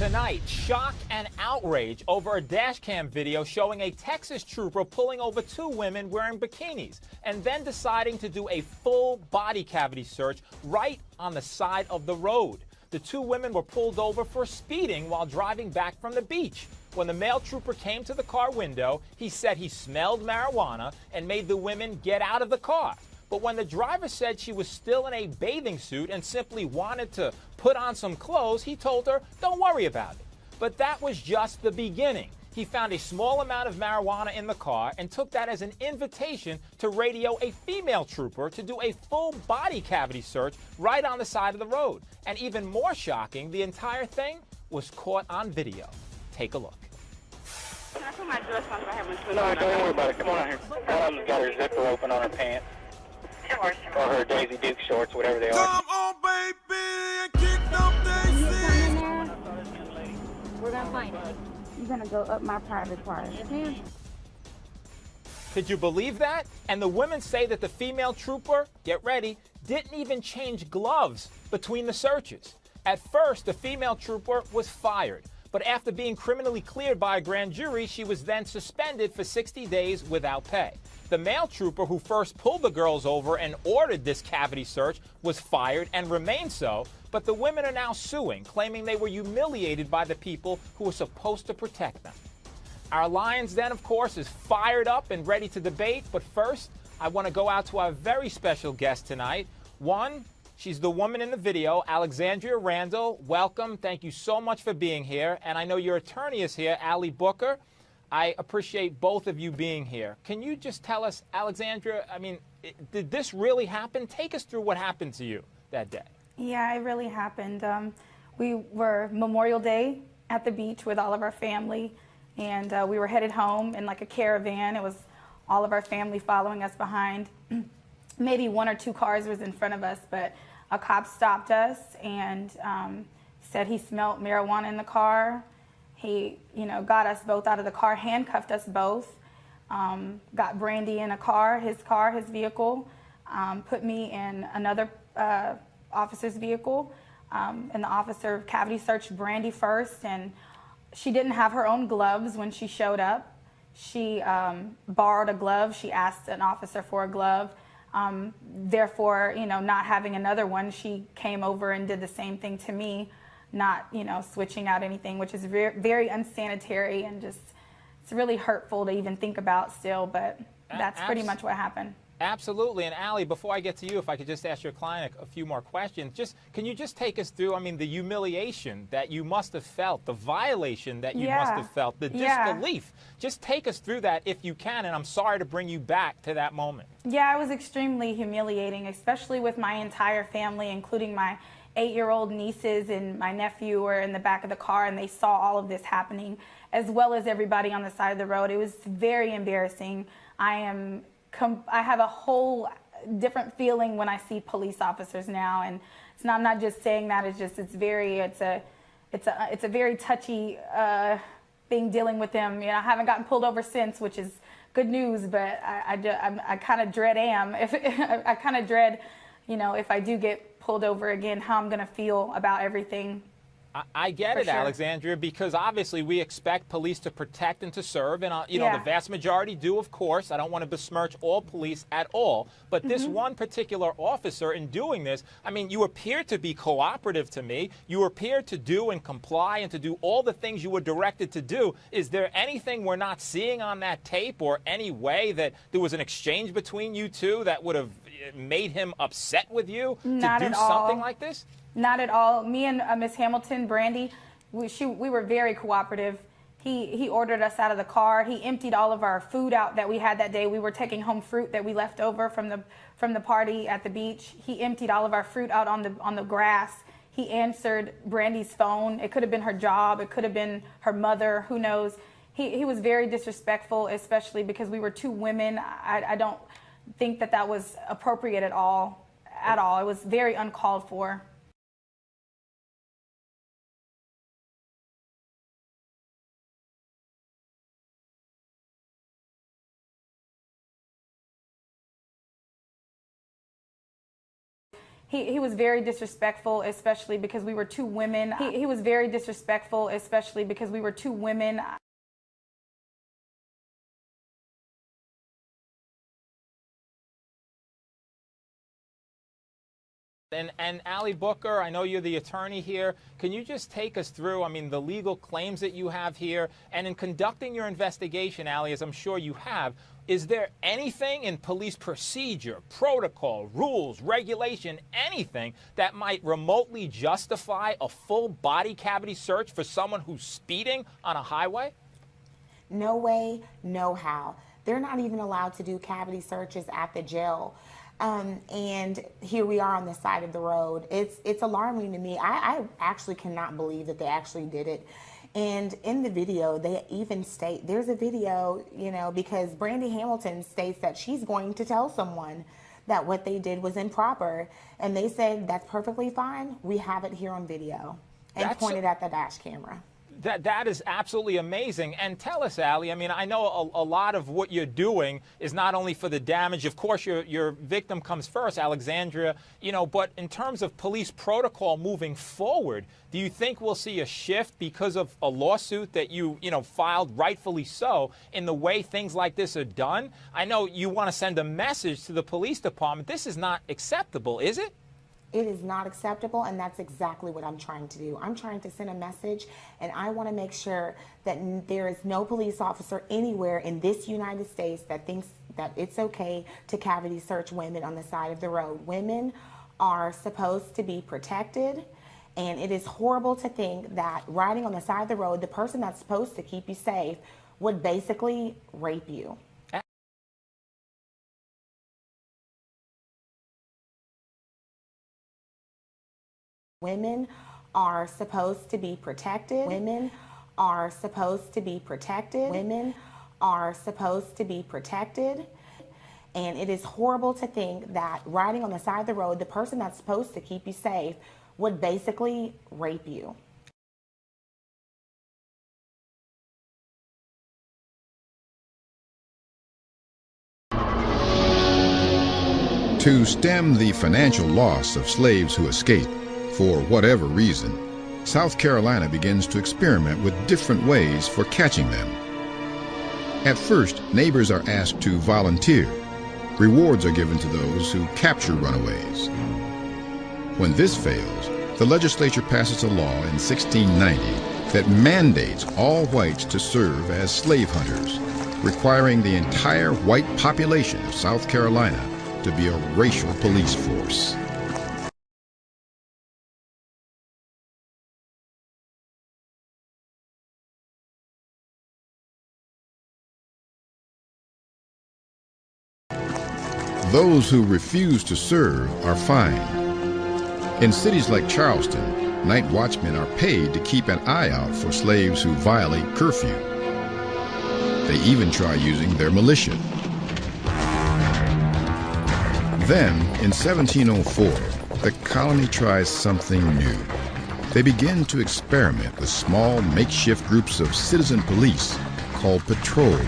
Tonight, shock and outrage over a dashcam video showing a Texas trooper pulling over two women wearing bikinis and then deciding to do a full body cavity search right on the side of the road. The two women were pulled over for speeding while driving back from the beach. When the male trooper came to the car window, he said he smelled marijuana and made the women get out of the car. But when the driver said she was still in a bathing suit and simply wanted to put on some clothes, he told her, "Don't worry about it." But that was just the beginning. He found a small amount of marijuana in the car and took that as an invitation to radio a female trooper to do a full body cavity search right on the side of the road. And even more shocking, the entire thing was caught on video. Take a look. Can I put my dress on if I haven't put No, on? don't worry about it. Come on out here. One of them's got her zipper open on her pants. Or her Daisy Duke shorts, whatever they are. Come on, baby, and kick them Daisy. We're gonna find it. You're gonna go up my private part. Could you believe that? And the women say that the female trooper, get ready, didn't even change gloves between the searches. At first, the female trooper was fired. But after being criminally cleared by a grand jury, she was then suspended for 60 days without pay. The male trooper who first pulled the girls over and ordered this cavity search was fired and remains so, but the women are now suing, claiming they were humiliated by the people who were supposed to protect them. Our Lions Den, of course, is fired up and ready to debate, but first, I want to go out to our very special guest tonight. One, she's the woman in the video, Alexandria Randall. Welcome. Thank you so much for being here. And I know your attorney is here, Allie Booker. I appreciate both of you being here. Can you just tell us, Alexandria, I mean, did this really happen? Take us through what happened to you that day. Yeah, it really happened. We were Memorial Day at the beach with all of our family, and we were headed home in like a caravan. It was all of our family following us behind. Maybe one or two cars was in front of us, but a cop stopped us and said he smelled marijuana in the car. He, got us both out of the car, handcuffed us both, got Brandy in his vehicle, put me in another officer's vehicle, and the officer cavity searched Brandy first, and she didn't have her own gloves when she showed up. She borrowed a glove. She asked an officer for a glove. Therefore, not having another one, she came over and did the same thing to me, not, switching out anything, which is very, very unsanitary and just, it's really hurtful to even think about still, but that's pretty much what happened. Absolutely. And Allie, before I get to you, if I could just ask your client a few more questions, can you just take us through, the humiliation that you must have felt, the violation that you must have felt, the disbelief. Just take us through that if you can, and I'm sorry to bring you back to that moment. Yeah, it was extremely humiliating, especially with my entire family, including my 8-year-old nieces and my nephew were in the back of the car, and they saw all of this happening, as well as everybody on the side of the road. It was very embarrassing. I have a whole different feeling when I see police officers now, and I'm not just saying that. It's a very touchy thing dealing with them. I haven't gotten pulled over since, which is good news, but I kind of dread if I do get pulled over again, how I'm going to feel about everything. I get it, sure, Alexandria, because obviously we expect police to protect and to serve, and the vast majority do, of course. I don't want to besmirch all police at all, but this one particular officer in doing this, you appear to be cooperative to me. You appear to do and comply and to do all the things you were directed to do. Is there anything we're not seeing on that tape, or any way that there was an exchange between you two that would have made him upset with you to do something like this? Not at all. Me and Miss Hamilton, Brandy, we were very cooperative. He ordered us out of the car. He emptied all of our food out that we had that day. We were taking home fruit that we left over from the party at the beach. He emptied all of our fruit out on the grass. He answered Brandy's phone. It could have been her job. It could have been her mother. Who knows? He was very disrespectful, especially because we were two women. I don't think that was appropriate at all. It was very uncalled for. He was very disrespectful, especially because we were two women. He was very disrespectful, especially because we were two women. And Allie Booker, I know you're the attorney here. Can you just take us through, I mean, the legal claims that you have here? And in conducting your investigation, Allie, as I'm sure you have, is there anything in police procedure, protocol, rules, regulation, anything that might remotely justify a full body cavity search for someone who's speeding on a highway? No way, no how. They're not even allowed to do cavity searches at the jail. And here we are on the side of the road. It's alarming to me. I actually cannot believe that they actually did it. And in the video, they even state, there's a video, you know, because Brandy Hamilton states that she's going to tell someone that what they did was improper. And they said, that's perfectly fine. We have it here on video. And pointed at the dash camera. That is absolutely amazing. And tell us, Allie, I mean, I know a lot of what you're doing is not only for the damage. Of course, your victim comes first, Alexandria, you know, but in terms of police protocol moving forward, do you think we'll see a shift because of a lawsuit that you filed, rightfully so, in the way things like this are done? I know you want to send a message to the police department. This is not acceptable, is it? It is not acceptable, and that's exactly what I'm trying to do. I'm trying to send a message, and I want to make sure that there is no police officer anywhere in this United States that thinks that it's okay to cavity search women on the side of the road. Women are supposed to be protected, and it is horrible to think that riding on the side of the road, the person that's supposed to keep you safe would basically rape you. Women are supposed to be protected. Women are supposed to be protected. Women are supposed to be protected. And it is horrible to think that riding on the side of the road, the person that's supposed to keep you safe would basically rape you. To stem the financial loss of slaves who escape, for whatever reason, South Carolina begins to experiment with different ways for catching them. At first, neighbors are asked to volunteer. Rewards are given to those who capture runaways. When this fails, the legislature passes a law in 1690 that mandates all whites to serve as slave hunters, requiring the entire white population of South Carolina to be a racial police force. Those who refuse to serve are fined. In cities like Charleston, night watchmen are paid to keep an eye out for slaves who violate curfew. They even try using their militia. Then, in 1704, the colony tries something new. They begin to experiment with small makeshift groups of citizen police called patrols.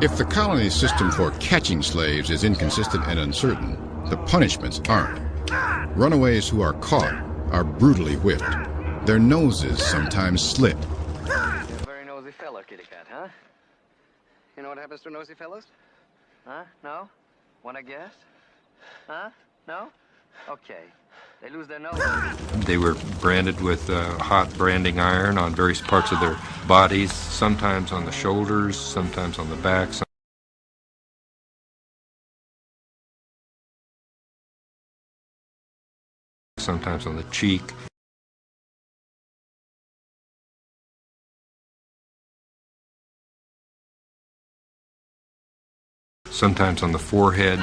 If the colony's system for catching slaves is inconsistent and uncertain, the punishments aren't. Runaways who are caught are brutally whipped. Their noses sometimes slit. Very nosy fellow, kitty cat, huh? You know what happens to nosy fellows? Huh? No? Wanna guess? Huh? No? Okay. They lose their nose. They were branded with hot branding iron on various parts of their bodies, sometimes on the shoulders, sometimes on the back, sometimes on the cheek. Sometimes on the forehead.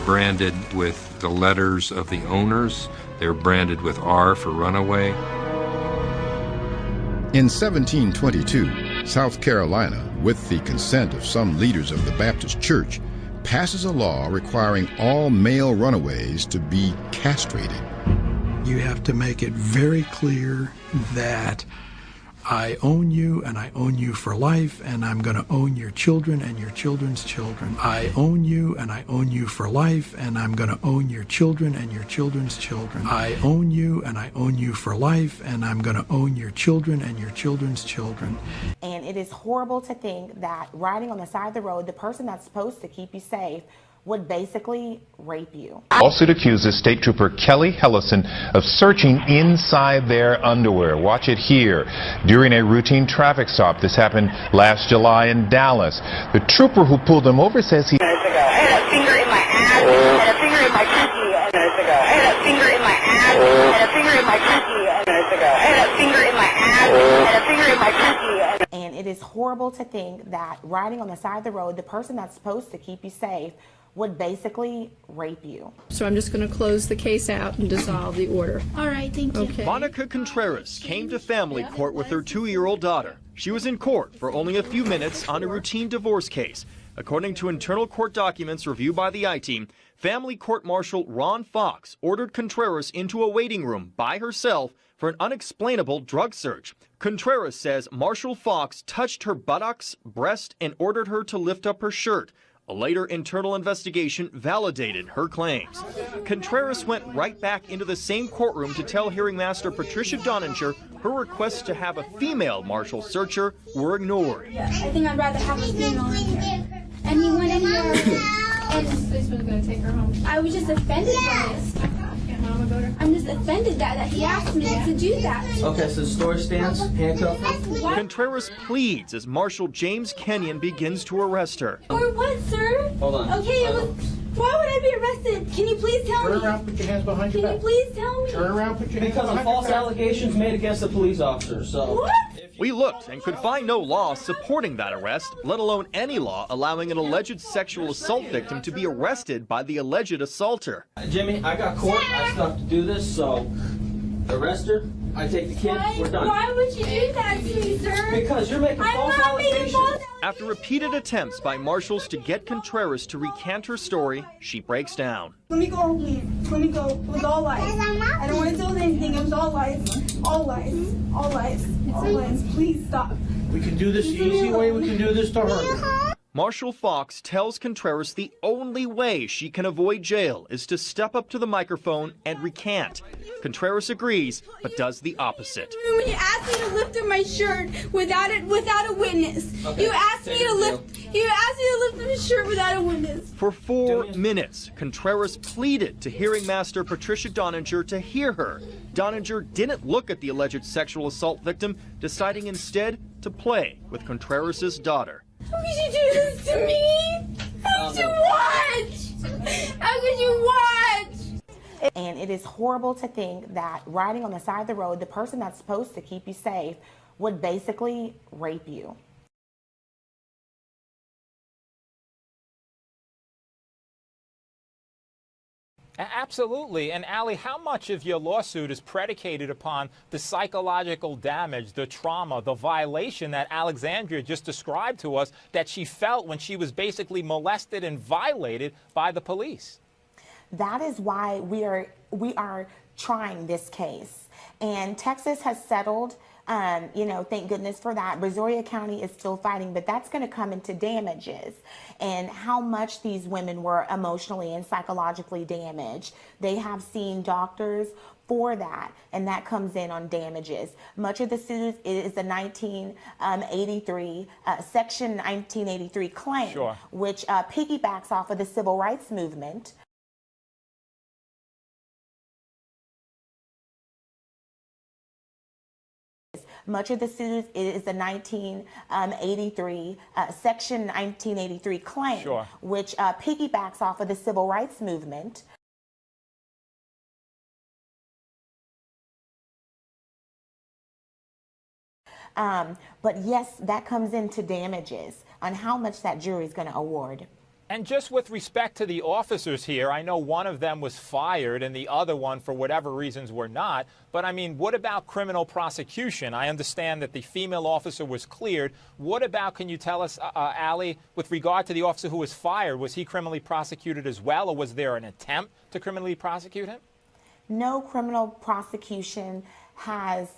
branded with the letters of the owners. They were branded with R for runaway. In 1722, South Carolina, with the consent of some leaders of the Baptist Church, passes a law requiring all male runaways to be castrated. You have to make it very clear that I own you, and I own you for life, and I'm going to own your children and your children's children. I own you, and I own you for life, and I'm going to own your children and your children's children. I own you, and I own you for life, and I'm going to own your children and your children's children. And it is horrible to think that riding on the side of the road, the person that's supposed to keep you safe would basically rape you. Lawsuit accuses State Trooper Kelly Hellison of searching inside their underwear. Watch it here. During a routine traffic stop, this happened last July in Dallas. The trooper who pulled them over says he I had a finger in my ass, and a finger in my cookie, and I had a finger in my ass, and a finger in my cookie, and I had a finger in my ass, and a finger in my cookie. And it is horrible to think that riding on the side of the road, the person that's supposed to keep you safe would basically rape you. So I'm just going to close the case out and dissolve the order. All right, thank you. Okay. Monica Contreras came to family court with her 2-year-old daughter. She was in court for only a few minutes on a routine divorce case. According to internal court documents reviewed by the I-Team, family court marshal Ron Fox ordered Contreras into a waiting room by herself for an unexplainable drug search. Contreras says Marshal Fox touched her buttocks, breast, and ordered her to lift up her shirt. A later internal investigation validated her claims. Contreras went right back into the same courtroom to tell hearing master Patricia Donninger her requests to have a female marshal search her were ignored. I think I'd rather have a female in here. And he went in here and This was going to take her home. I was just offended by this. I'm just offended that he asked me to do that. Okay, so store stands, handcuff her. Contreras pleads as Marshal James Kenyon begins to arrest her. For what, sir? Hold on. Okay, why would I be arrested? Can you please tell me? Turn around, put your hands behind your back. Can you please tell me? Turn around, put your hands behind your back. Because of false allegations made against a police officer, so. What? We looked and could find no law supporting that arrest, let alone any law allowing an alleged sexual assault victim to be arrested by the alleged assaulter. Jimmy, I got court. I still have to do this, so arrest her. I take the kid. We're done. Why would you do that to me, sir? Because you're making false allegations. After repeated attempts by marshals to get Contreras to recant her story, she breaks down. Let me go home, please. Let me go. It was all lies. I don't want to tell them anything. It was all lies. All lies. All lies. All lies. Please stop. We can do this the easy way. We can do this to her. Marshal Fox tells Contreras the only way she can avoid jail is to step up to the microphone and recant. Contreras agrees, but does the opposite. When you asked me to lift up my shirt without a witness, Okay. you asked me to lift up my shirt without a witness. For 4 minutes, Contreras pleaded to hearing master Patricia Donninger to hear her. Donninger didn't look at the alleged sexual assault victim, deciding instead to play with Contreras' daughter. How could you do this to me? How could you watch? How could you watch? And it is horrible to think that riding on the side of the road, the person that's supposed to keep you safe would basically rape you. Absolutely. And Allie, how much of your lawsuit is predicated upon the psychological damage, the trauma, the violation that Alexandria just described to us that she felt when she was basically molested and violated by the police? That is why we are trying this case. And Texas has settled, thank goodness for that. Brazoria County is still fighting, but that's going to come into damages and how much these women were emotionally and psychologically damaged. They have seen doctors for that, and that comes in on damages. Much of the suit is the 1983, Section 1983 claim, Sure. which piggybacks off of the civil rights movement. Much of the suit is the 1983, Section 1983 claim, Sure. which piggybacks off of the civil rights movement. But yes, that comes into damages on how much that jury is going to award. And just with respect to the officers here, I know one of them was fired and the other one, for whatever reasons, were not. But, I mean, what about criminal prosecution? I understand that the female officer was cleared. What about, can you tell us, Allie, with regard to the officer who was fired, was he criminally prosecuted as well, or was there an attempt to criminally prosecute him? No criminal prosecution has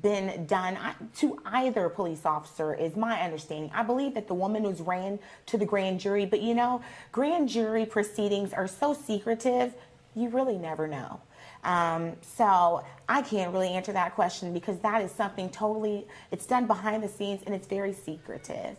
been done to either police officer, is my understanding. I believe that the woman was ran to the grand jury, but you know, grand jury proceedings are so secretive, you really never know. So I can't really answer that question because that is something totally, it's done behind the scenes and it's very secretive.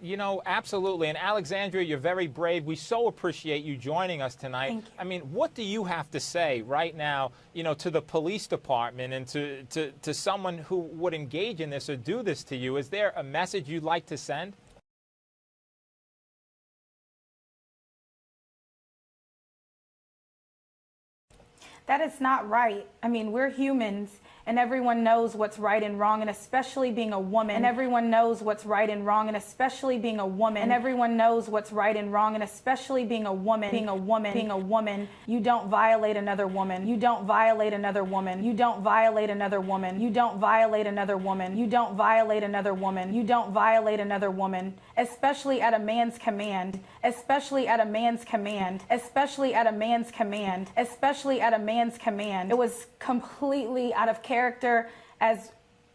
You know, absolutely. And Alexandria, you're very brave. We so appreciate you joining us tonight. Thank you. I mean, what do you have to say right now, you know, to the police department and to someone who would engage in this or do this to you? Is there a message you'd like to send? That is not right. I mean, we're humans, and everyone knows what's right and wrong, and especially being a woman. And everyone knows what's right and wrong, and especially being a woman. And everyone knows what's right and wrong, and especially being a woman. Being a woman. Being a woman. You don't violate another woman. You don't violate another woman. You don't violate another woman. You don't violate another woman. You don't violate another woman. You don't violate another woman. Especially at a man's command. Especially at a man's command. Especially at a man's command. Especially at a man's command. It was completely out of character as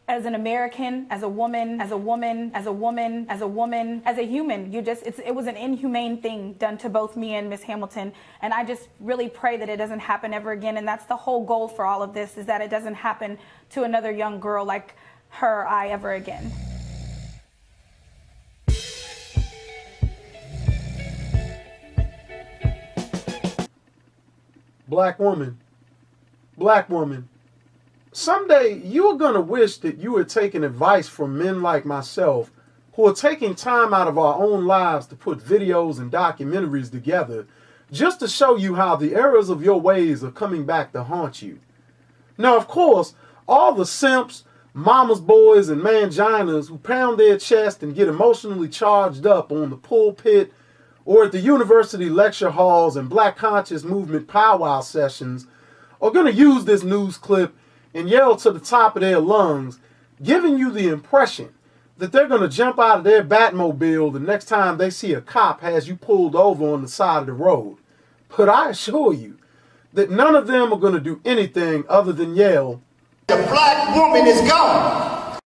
an American, as a woman, as a woman, as a woman, as a woman, as a human. It was an inhumane thing done to both me and Miss Hamilton. And I just really pray that it doesn't happen ever again. And that's the whole goal for all of this, is that it doesn't happen to another young girl like her or I ever again. Black woman, someday you are going to wish that you had taken advice from men like myself who are taking time out of our own lives to put videos and documentaries together just to show you how the errors of your ways are coming back to haunt you. Now, of course, all the simps, mama's boys, and manginas who pound their chest and get emotionally charged up on the pulpit or at the university lecture halls and Black Conscious Movement powwow sessions are going to use this news clip and yell to the top of their lungs, giving you the impression that they're going to jump out of their Batmobile the next time they see a cop has you pulled over on the side of the road. But I assure you that none of them are going to do anything other than yell, "The black woman is gone."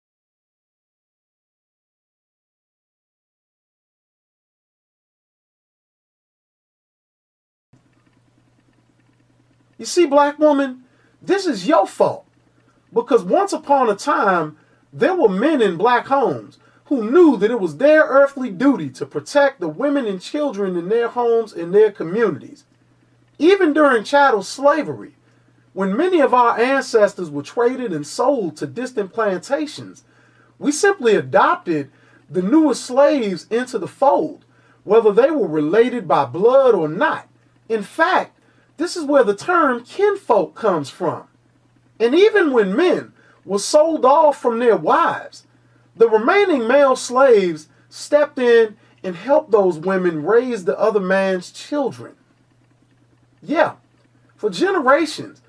You see, black woman, this is your fault. Because once upon a time, there were men in black homes who knew that it was their earthly duty to protect the women and children in their homes and their communities. Even during chattel slavery, when many of our ancestors were traded and sold to distant plantations, we simply adopted the newest slaves into the fold, whether they were related by blood or not. In fact, this is where the term kinfolk comes from. And even when men were sold off from their wives, the remaining male slaves stepped in and helped those women raise the other man's children. Yeah, for generations,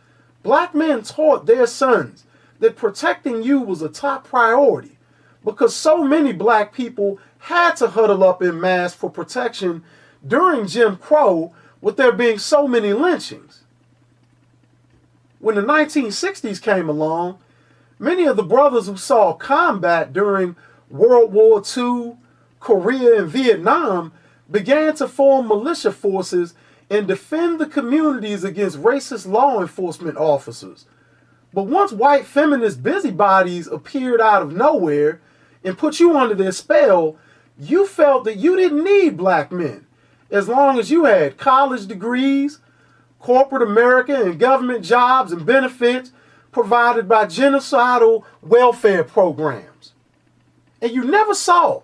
black men taught their sons that protecting you was a top priority because so many black people had to huddle up en masse for protection during Jim Crow, with there being so many lynchings. When the 1960s came along, many of the brothers who saw combat during World War II, Korea, and Vietnam began to form militia forces and defend the communities against racist law enforcement officers. But once white feminist busybodies appeared out of nowhere and put you under their spell, you felt that you didn't need black men, as long as you had college degrees, corporate America, and government jobs and benefits provided by genocidal welfare programs. And you never saw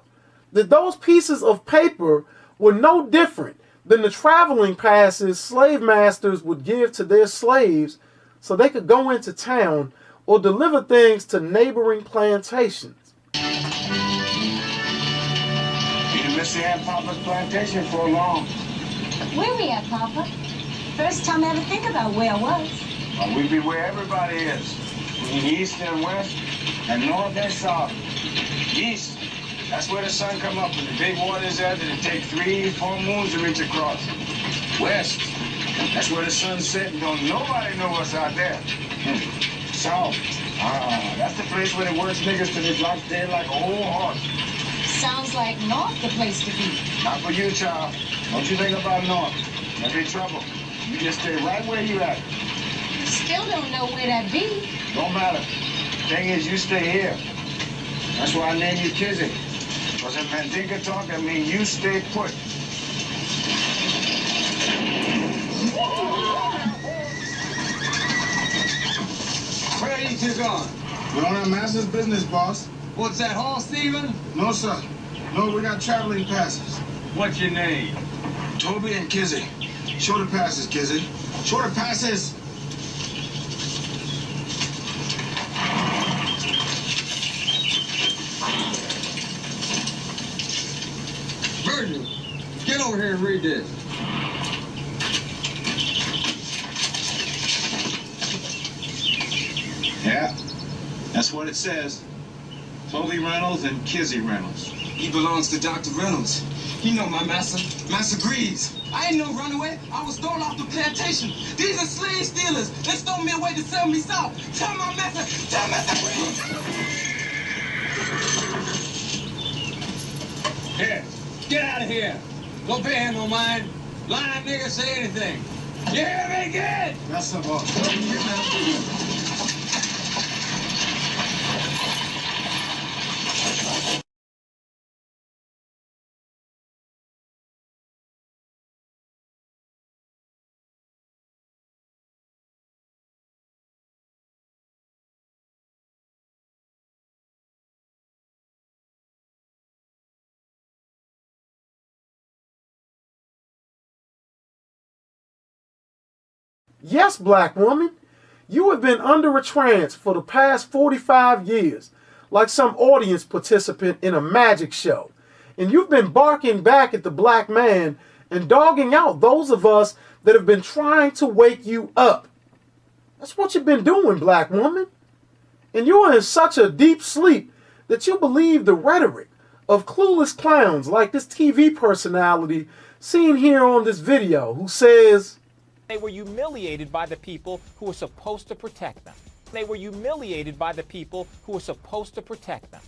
that those pieces of paper were no different than the traveling passes slave masters would give to their slaves so they could go into town or deliver things to neighboring plantations. You done missed the Aunt Papa's plantation for long. Where we at, Papa? First time I ever think about where I was. Well, we be where everybody is. In east and west, and north and south. East, that's where the sun come up, and the big waters there that it take 3-4 moons to reach across. West, that's where the sun set and don't nobody know what's out there. South, that's the place where the worst niggas till they drop dead like a whole horse. Sounds like north the place to be. Not for you, child. Don't you think about north. There'll be trouble. You just stay right where you at. Still don't know where that be. Don't matter. Thing is, you stay here. That's why I named you Kizzy. Because in Mandinka talk, that means you stay put. Where are you two going? We're on our master's business, boss. What's that, horse thieving? No, sir. No, we got traveling passes. What's your name? Toby and Kizzy. Show the passes, Kizzy. Show the passes. Virgil, get over here and read this. Yeah, that's what it says. Toby Reynolds and Kizzy Reynolds. He belongs to Dr. Reynolds. You know my master, Master Greaves. I ain't no runaway. I was thrown off the plantation. These are slave stealers. They stole me away to sell me south. Tell my master, tell Master Greaves. Here, get out of here. Don't pay him no mind. Lying nigga say anything. You hear me, kid? That's the boss. Yes, black woman, you have been under a trance for the past 45 years, like some audience participant in a magic show. And you've been barking back at the black man and dogging out those of us that have been trying to wake you up. That's what you've been doing, black woman. And you are in such a deep sleep that you believe the rhetoric of clueless clowns like this TV personality seen here on this video who says, they were humiliated by the people who were supposed to protect them. They were humiliated by the people who were supposed to protect them.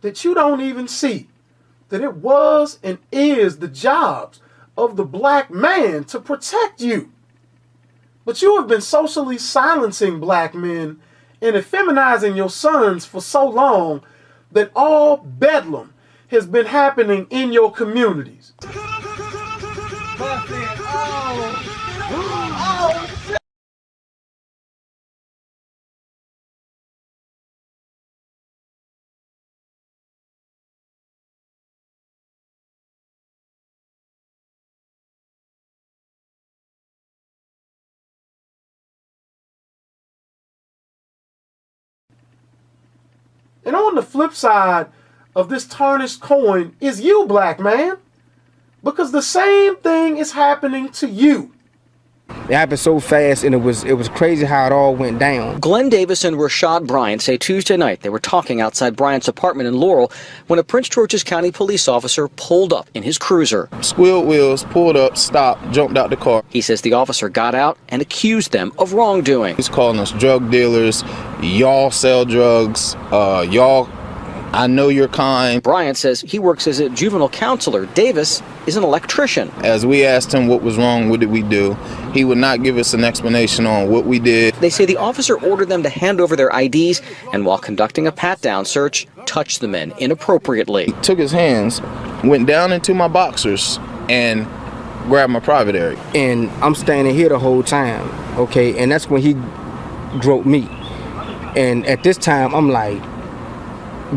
that you don't even see that it was and is the jobs of the black man to protect you. But you have been socially silencing black men and effeminizing your sons for so long that all bedlam has been happening in your communities. And on the flip side of this tarnished coin is you, black man. Because the same thing is happening to you. It happened so fast, and it was crazy how it all went down. Glenn Davis and Rashad Bryant say Tuesday night they were talking outside Bryant's apartment in Laurel when a Prince George's County police officer pulled up in his cruiser. Squealed wheels, pulled up, stopped, jumped out the car. He says the officer got out and accused them of wrongdoing. He's calling us drug dealers. Y'all sell drugs. I know you're kind. Bryant says he works as a juvenile counselor. Davis is an electrician. As we asked him what was wrong, what did we do, he would not give us an explanation on what we did. They say the officer ordered them to hand over their IDs and while conducting a pat-down search, touched the men inappropriately. He took his hands, went down into my boxers, and grab my private area. And I'm standing here the whole time, okay? And that's when he groped me. And at this time, I'm like,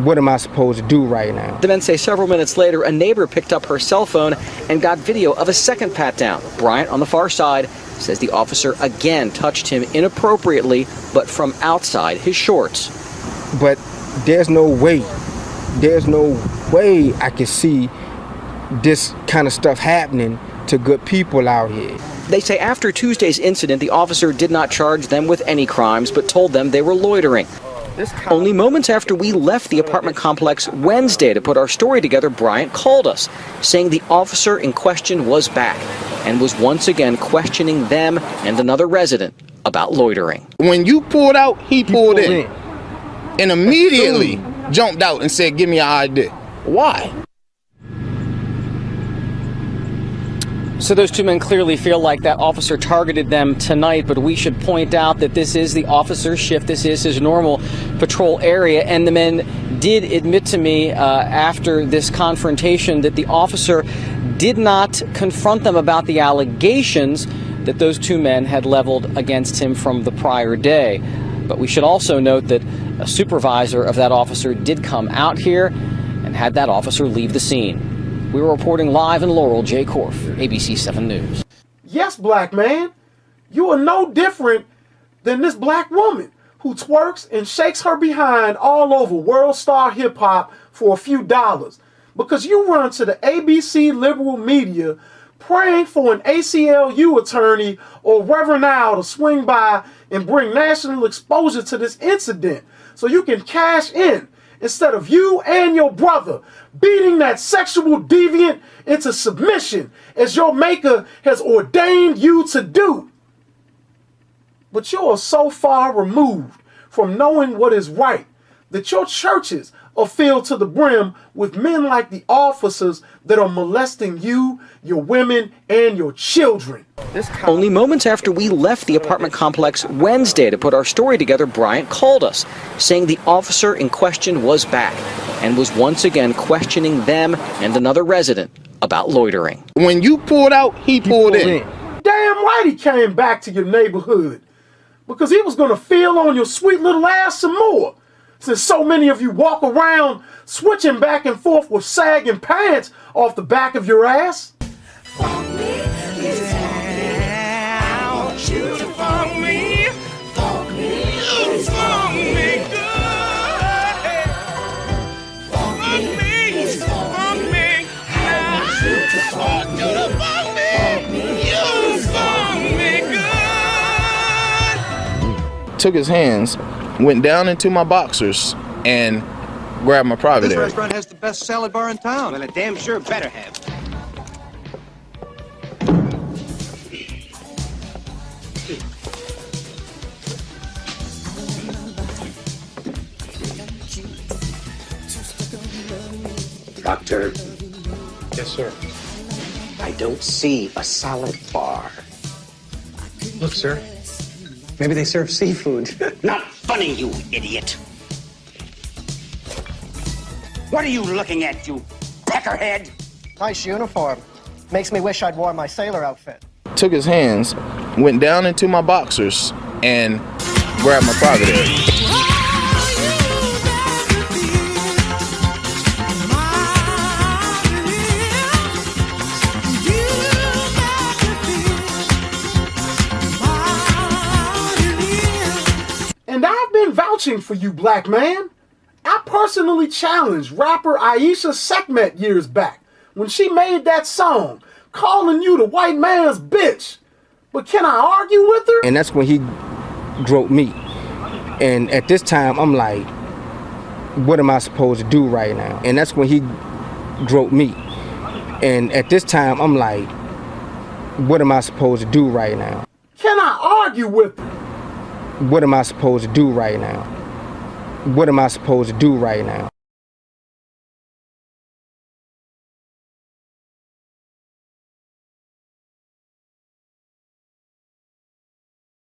what am I supposed to do right now? The men say several minutes later, a neighbor picked up her cell phone and got video of a second pat down. Bryant, on the far side, says the officer again touched him inappropriately, but from outside his shorts. But there's no way I can see this kind of stuff happening to good people out here. They say after Tuesday's incident, the officer did not charge them with any crimes, but told them they were loitering. Only moments after we left the apartment complex Wednesday to put our story together, Bryant called us, saying the officer in question was back and was once again questioning them and another resident about loitering. When you pulled out, he pulled in. And immediately jumped out and said, give me your ID. Why? So those two men clearly feel like that officer targeted them tonight, but we should point out that this is the officer's shift. This is his normal patrol area, and the men did admit to me after this confrontation that the officer did not confront them about the allegations that those two men had leveled against him from the prior day. But we should also note that a supervisor of that officer did come out here and had that officer leave the scene. We were reporting live in Laurel, Jay Korf, ABC 7 News. Yes, black man, you are no different than this black woman who twerks and shakes her behind all over World Star Hip Hop for a few dollars because you run to the ABC liberal media praying for an ACLU attorney or Reverend Al to swing by and bring national exposure to this incident so you can cash in instead of you and your brother beating that sexual deviant into submission as your maker has ordained you to do. But you are so far removed from knowing what is right that your churches are filled to the brim with men like the officers that are molesting you, your women, and your children. Only moments after we left the apartment complex Wednesday to put our story together, Bryant called us, saying the officer in question was back and was once again questioning them and another resident about loitering. When you pulled out, he pulled in. Damn right he came back to your neighborhood because he was going to feel on your sweet little ass some more. Since so many of you walk around switching back and forth with sagging pants off the back of your ass. Took his hands, went down into my boxers, and grabbed my private area. This restaurant has the best salad bar in town. Well, it damn sure better have. Doctor. Yes, sir. I don't see a salad bar. Look, sir. Maybe they serve seafood. Not funny, you idiot. What are you looking at, you peckerhead? Nice uniform. Makes me wish I'd worn my sailor outfit. Took his hands, went down into my boxers, and grabbed my private area. And I've been vouching for you, black man. I personally challenged rapper Aisha Sekhmet years back when she made that song, calling you the white man's bitch. But can I argue with her? And that's when he groped me. And at this time, I'm like, what am I supposed to do right now? And that's when he groped me. And at this time, I'm like, what am I supposed to do right now? Can I argue with her? What am I supposed to do right now? What am I supposed to do right now?